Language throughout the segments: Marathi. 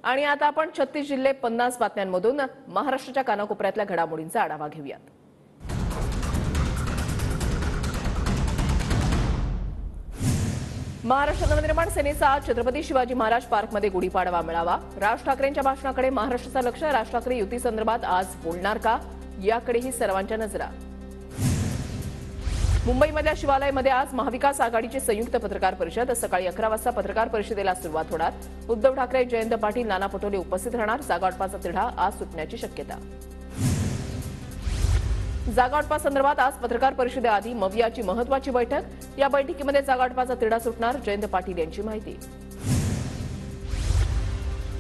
आणि आता आपण 36 जिल्हे 50 बातम्यांमधून महाराष्ट्राच्या कानाकोपऱ्यातल्या घडामोडींचा आढावा घेऊयात। महाराष्ट्र नवनिर्माण सेनेचा आज छत्रपती शिवाजी महाराज पार्कमध्ये गुढीपाडवा मेळावा। राज ठाकरेंच्या भाषणाकडे महाराष्ट्राचं लक्ष। राज ठाकरे युती संदर्भात आज बोलणार का, याकडेही सर्वांच्या नजरा। मुंबईमधल्या शिवालयामध्ये आज महाविकास आघाडीची संयुक्त पत्रकार परिषद। सकाळी 11 वाजता पत्रकार परिषदेला सुरुवात होणार। उद्धव ठाकरे, जयंत पाटील, नाना पटोले उपस्थित राहणार। जागावाटपाचा तिढा आज सुटण्याची शक्यता। जागावाटपासंदर्भात आज पत्रकार परिषदेआधी मवियाची महत्वाची बैठक। या बैठकीमध्ये जागावाटपाचा तिढा सुटणार, जयंत पाटील यांची माहिती।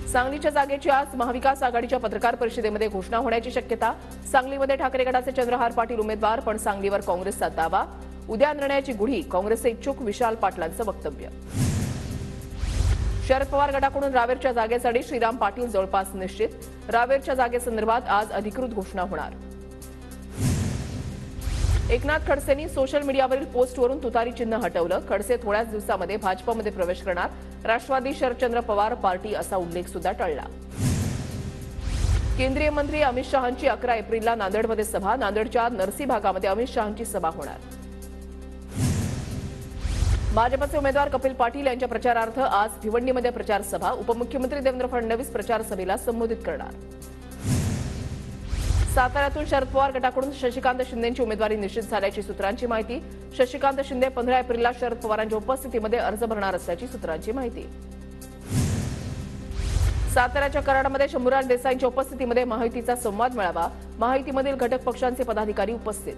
सांगलीच्या जागेची आज महाविकास आघाडीच्या पत्रकार परिषदेमध्ये घोषणा होण्याची शक्यता। सांगलीमध्ये ठाकरे गटाचे चंद्रहार पाटील उमेदवार, पण सांगलीवर काँग्रेसचा दावा। उद्या निर्णयाची गुढी, काँग्रेसचे इच्छुक विशाल पाटलांचं वक्तव्य। शरद पवार गटाकडून रावेरच्या जागेसाठी श्रीराम पाटील जवळपास निश्चित। रावेरच्या जागेसंदर्भात आज अधिकृत घोषणा होणार। एकनाथ खडसेंनी सोशल मीडियावरील पोस्टवरून तुतारी चिन्ह हटवलं। खडसे थोड्याच दिवसामध्ये भाजपमध्ये प्रवेश करणार। राष्ट्रवादी शरदचंद्र पवार पार्टी असा उल्लेख सुद्धा टळला। केंद्रीय मंत्री अमित शहांची 11 एप्रिलला नांदेडमध्ये सभा। नांदेडच्या नरसी भागामध्ये अमित शहांची सभा होणार। भाजपचे उमेदवार कपिल पाटील यांच्या प्रचारार्थ आज भिवंडीमध्ये प्रचार सभा। उपमुख्यमंत्री देवेंद्र फडणवीस प्रचार सभेला संबोधित करणार। साताऱ्यातून शरद पवार गटाकडून शशिकांत शिंदेची उमेदवारी निश्चित झाल्याची सूत्रांची माहिती। शशिकांत शिंदे 15 एप्रिलला शरद पवारांच्या उपस्थितीमध्ये अर्ज भरणार असल्याची सूत्रांची माहिती। साताऱ्याच्या कराडमध्ये शंभूराज देसाईंच्या उपस्थितीमध्ये महायुतीचा संवाद मेळावा। महायुतीमधील घटक पक्षांचे पदाधिकारी उपस्थित।